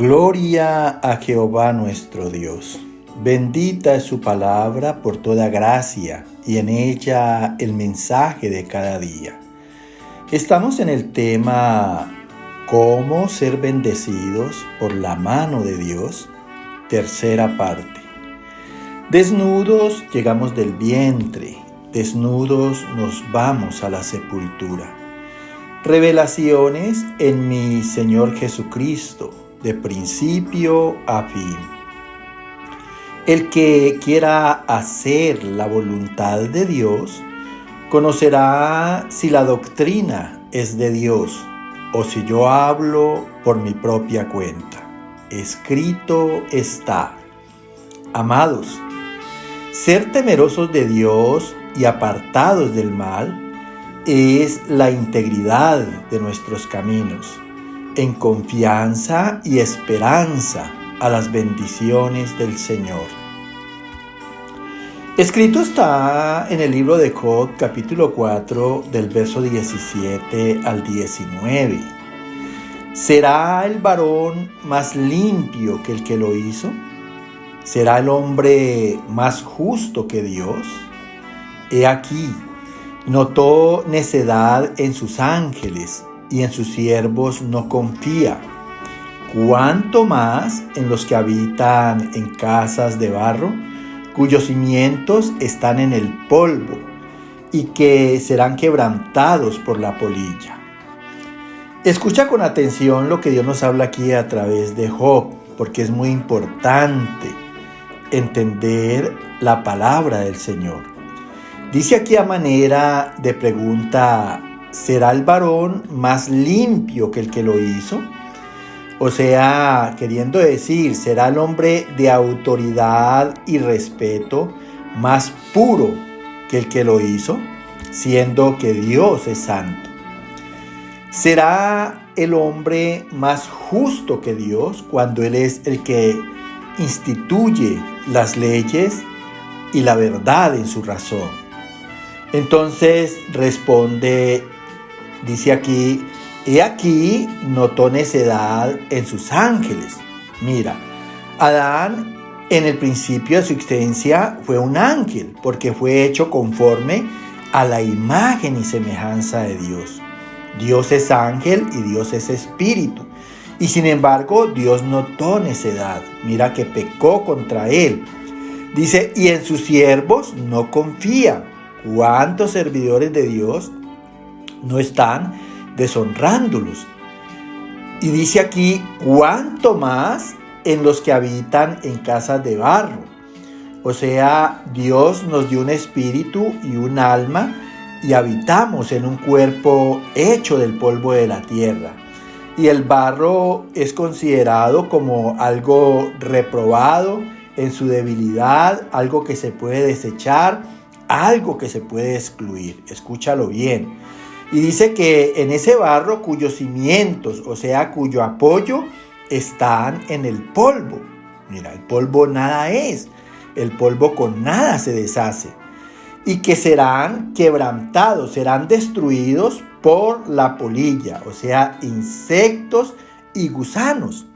Gloria a Jehová nuestro Dios. Bendita es su palabra por toda gracia y en ella el mensaje de cada día. Estamos en el tema ¿Cómo ser bendecidos por la mano de Dios? Tercera parte. Desnudos llegamos del vientre, desnudos nos vamos a la sepultura. Revelaciones en mi Señor Jesucristo, de principio a fin. El que quiera hacer la voluntad de Dios, conocerá si la doctrina es de Dios o si yo hablo por mi propia cuenta. Escrito está. Amados, ser temerosos de Dios y apartados del mal es la integridad de nuestros caminos, en confianza y esperanza a las bendiciones del Señor. Escrito está en el libro de Job, capítulo 4, del verso 17 al 19. ¿Será el varón más limpio que el que lo hizo? ¿Será el hombre más justo que Dios? He aquí, notó necedad en sus ángeles, y en sus siervos no confía. ¿Cuánto más en los que habitan en casas de barro, cuyos cimientos están en el polvo, y que serán quebrantados por la polilla? Escucha con atención lo que Dios nos habla aquí a través de Job, porque es muy importante entender la palabra del Señor. Dice aquí a manera de pregunta: ¿será el varón más limpio que el que lo hizo? O sea, queriendo decir, ¿será el hombre de autoridad y respeto más puro que el que lo hizo, siendo que Dios es santo? ¿Será el hombre más justo que Dios cuando Él es el que instituye las leyes y la verdad en su razón? Entonces responde, dice aquí, he aquí notó necedad en sus ángeles. Mira, Adán en el principio de su existencia fue un ángel, porque fue hecho conforme a la imagen y semejanza de Dios. Dios es ángel y Dios es espíritu. Y sin embargo, Dios notó necedad. Mira que pecó contra él. Dice, y en sus siervos no confía. ¿Cuántos servidores de Dios no están deshonrándolos? Y dice aquí, ¿cuánto más en los que habitan en casas de barro? O sea, Dios nos dio un espíritu y un alma y habitamos en un cuerpo hecho del polvo de la tierra. Y el barro es considerado como algo reprobado en su debilidad, algo que se puede desechar, algo que se puede excluir. Escúchalo bien. Y dice que en ese barro cuyos cimientos, o sea, cuyo apoyo, están en el polvo. Mira, el polvo nada es. El polvo con nada se deshace. Y que serán quebrantados, serán destruidos por la polilla, o sea, insectos y gusanos.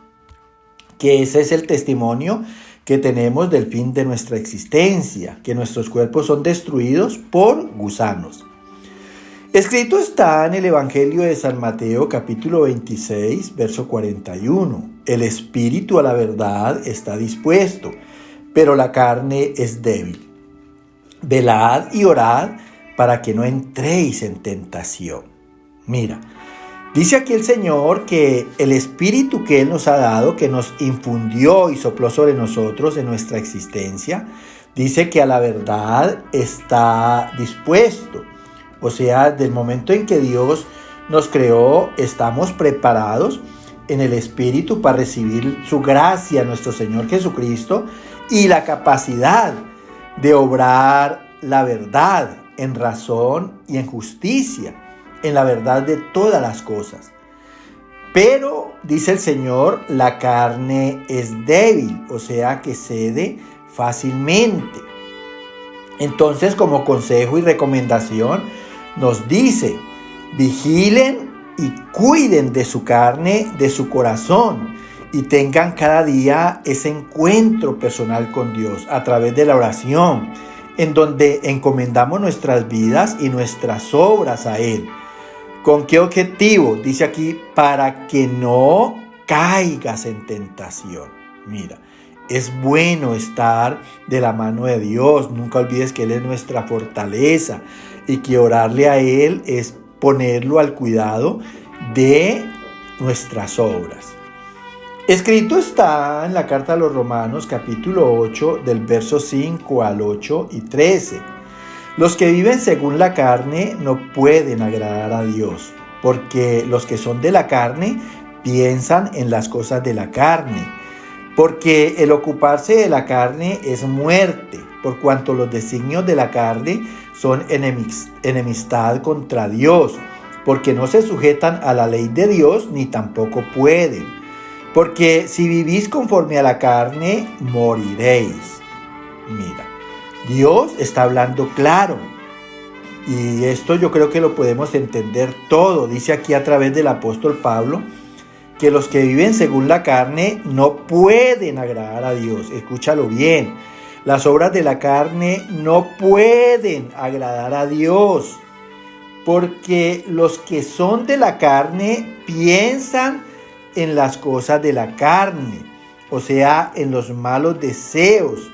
Que ese es el testimonio que tenemos del fin de nuestra existencia, que nuestros cuerpos son destruidos por gusanos. Escrito está en el Evangelio de San Mateo, capítulo 26, verso 41. El espíritu a la verdad está dispuesto, pero la carne es débil. Velad y orad para que no entréis en tentación. Mira, dice aquí el Señor que el espíritu que Él nos ha dado, que nos infundió y sopló sobre nosotros en nuestra existencia, dice que a la verdad está dispuesto. O sea, del momento en que Dios nos creó, estamos preparados en el espíritu para recibir su gracia, nuestro Señor Jesucristo, y la capacidad de obrar la verdad en razón y en justicia, en la verdad de todas las cosas. Pero, dice el Señor, la carne es débil, o sea que cede fácilmente. Entonces, como consejo y recomendación, nos dice, vigilen y cuiden de su carne, de su corazón, y tengan cada día ese encuentro personal con Dios a través de la oración, en donde encomendamos nuestras vidas y nuestras obras a Él. ¿Con qué objetivo? Dice aquí, para que no caigas en tentación. Mira, es bueno estar de la mano de Dios. Nunca olvides que Él es nuestra fortaleza y que orarle a Él es ponerlo al cuidado de nuestras obras. Escrito está en la carta a los Romanos capítulo 8 del verso 5 al 8 y 13. Los que viven según la carne no pueden agradar a Dios, porque los que son de la carne piensan en las cosas de la carne, porque el ocuparse de la carne es muerte, por cuanto los designios de la carne son enemistad contra Dios, porque no se sujetan a la ley de Dios ni tampoco pueden. Porque si vivís conforme a la carne, moriréis. Mira, Dios está hablando claro. Y esto yo creo que lo podemos entender todo. Dice aquí a través del apóstol Pablo que los que viven según la carne no pueden agradar a Dios. Escúchalo bien. Las obras de la carne no pueden agradar a Dios. Porque los que son de la carne piensan en las cosas de la carne, o sea, en los malos deseos,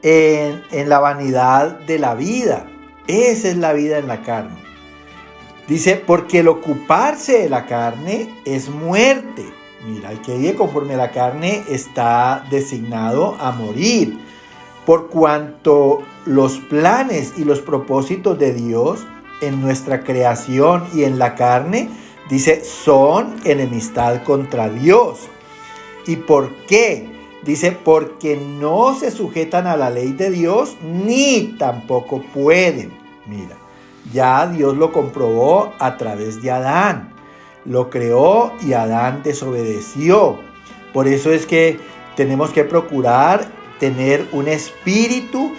en la vanidad de la vida. Esa es la vida en la carne. Dice, porque el ocuparse de la carne es muerte. Mira, el que vive conforme a la carne está designado a morir, por cuanto los planes y los propósitos de Dios en nuestra creación y en la carne, dice, son enemistad contra Dios. ¿Y por qué? Dice, porque no se sujetan a la ley de Dios, ni tampoco pueden. Mira, ya Dios lo comprobó a través de Adán. Lo creó y Adán desobedeció. Por eso es que tenemos que procurar tener un espíritu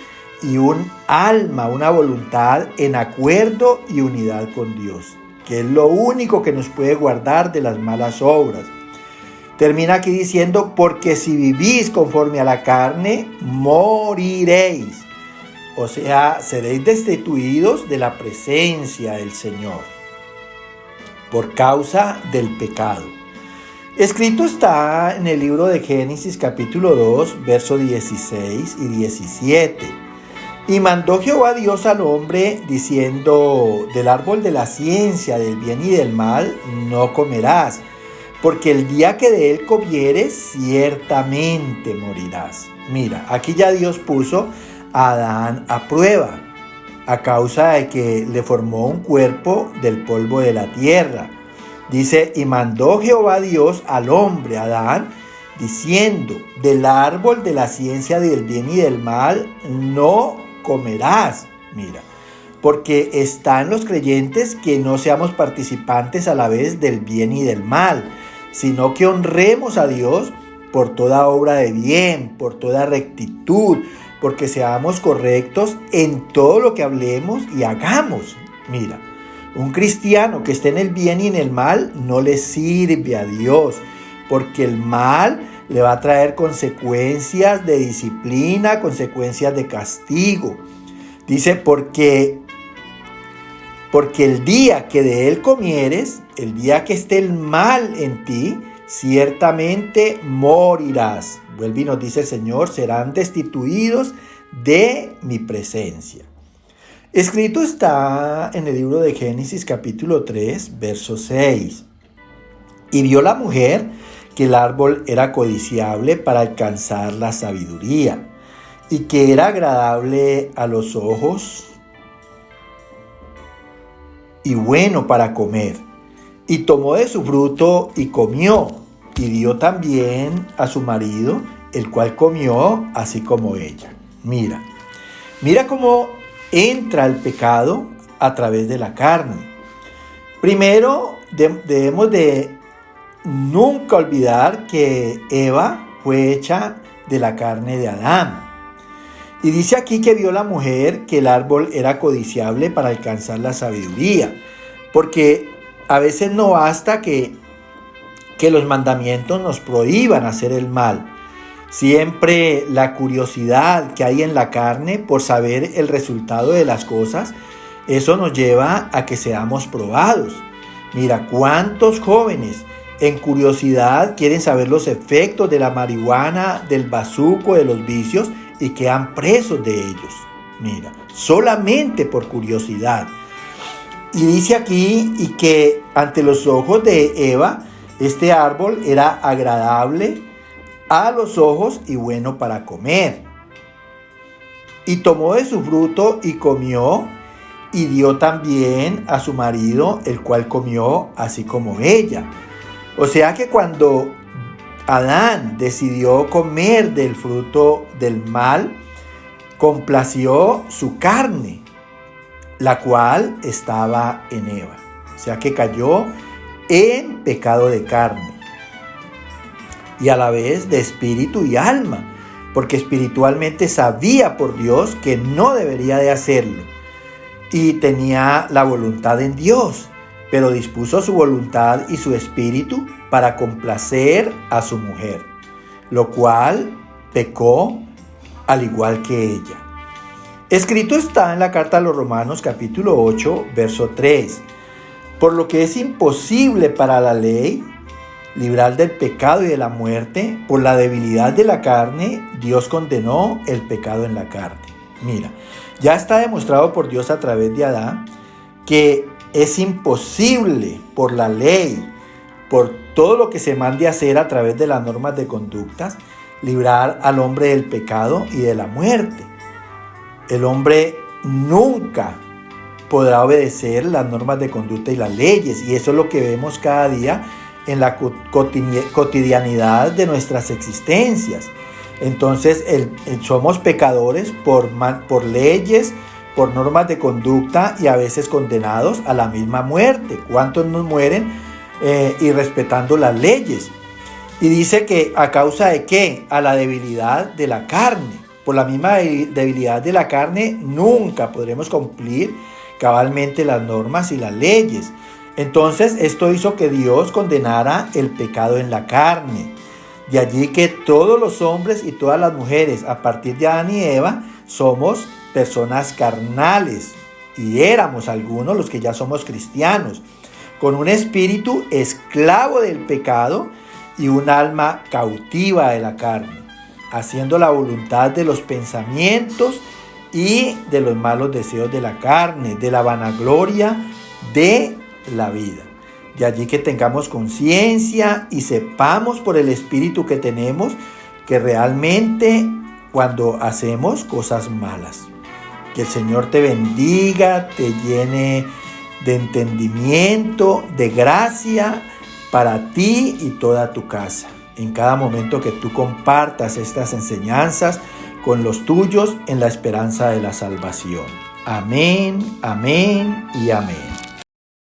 y un alma, una voluntad en acuerdo y unidad con Dios, que es lo único que nos puede guardar de las malas obras. Termina aquí diciendo, porque si vivís conforme a la carne, moriréis. O sea, seréis destituidos de la presencia del Señor por causa del pecado. Escrito está en el libro de Génesis capítulo 2, versos 16 y 17. Y mandó Jehová Dios al hombre diciendo, del árbol de la ciencia del bien y del mal no comerás, porque el día que de él comieres ciertamente morirás. Mira, aquí ya Dios puso a Adán a prueba, a causa de que le formó un cuerpo del polvo de la tierra. Dice, y mandó Jehová Dios al hombre, Adán, diciendo, del árbol de la ciencia del bien y del mal no comerás. Mira, porque está en los creyentes que no seamos participantes a la vez del bien y del mal, sino que honremos a Dios por toda obra de bien, por toda rectitud, porque seamos correctos en todo lo que hablemos y hagamos. Mira, un cristiano que esté en el bien y en el mal no le sirve a Dios, porque el mal le va a traer consecuencias de disciplina, consecuencias de castigo. Dice, porque el día que de él comieres, el día que esté el mal en ti, ciertamente morirás. Vuelve y nos dice el Señor, serán destituidos de mi presencia. Escrito está en el libro de Génesis capítulo 3, verso 6. Y vio la mujer que el árbol era codiciable para alcanzar la sabiduría, y que era agradable a los ojos y bueno para comer. Y tomó de su fruto y comió, y dio también a su marido, el cual comió así como ella. Mira cómo entra el pecado a través de la carne. Primero, debemos de nunca olvidar que Eva fue hecha de la carne de Adán. Y dice aquí que vio la mujer que el árbol era codiciable para alcanzar la sabiduría, porque a veces no basta que que los mandamientos nos prohíban hacer el mal. Siempre la curiosidad que hay en la carne por saber el resultado de las cosas, eso nos lleva a que seamos probados. Mira, cuántos jóvenes en curiosidad quieren saber los efectos de la marihuana, del bazuco, de los vicios y quedan presos de ellos. Mira, solamente por curiosidad. Y dice aquí y que ante los ojos de Eva, este árbol era agradable a los ojos y bueno para comer. Y tomó de su fruto y comió, y dio también a su marido, el cual comió así como ella. O sea que cuando Adán decidió comer del fruto del mal, complació su carne, la cual estaba en Eva. O sea que cayó en pecado de carne y a la vez de espíritu y alma, porque espiritualmente sabía por Dios que no debería de hacerlo y tenía la voluntad en Dios, pero dispuso su voluntad y su espíritu para complacer a su mujer, lo cual pecó al igual que ella. Escrito está en la carta a los Romanos capítulo 8, verso 3. Por lo que es imposible para la ley librar del pecado y de la muerte, por la debilidad de la carne, Dios condenó el pecado en la carne. Mira, ya está demostrado por Dios a través de Adán que es imposible por la ley, por todo lo que se mande a hacer a través de las normas de conductas, librar al hombre del pecado y de la muerte. El hombre nunca podrá obedecer las normas de conducta y las leyes, y eso es lo que vemos cada día en la cotidianidad de nuestras existencias. Entonces somos pecadores por leyes, por normas de conducta y a veces condenados a la misma muerte. ¿Cuántos nos mueren irrespetando las leyes? Y dice que a causa de ¿qué? A la debilidad de la carne. Por la misma debilidad de la carne nunca podremos cumplir cabalmente las normas y las leyes. Entonces esto hizo que Dios condenara el pecado en la carne. De allí que todos los hombres y todas las mujeres a partir de Adán y Eva somos personas carnales, y éramos algunos los que ya somos cristianos, con un espíritu esclavo del pecado y un alma cautiva de la carne, haciendo la voluntad de los pensamientos y de los malos deseos de la carne, de la vanagloria de la vida. De allí que tengamos conciencia y sepamos por el espíritu que tenemos que realmente cuando hacemos cosas malas. Que el Señor te bendiga, te llene de entendimiento, de gracia para ti y toda tu casa. En cada momento que tú compartas estas enseñanzas con los tuyos en la esperanza de la salvación. Amén, amén y amén.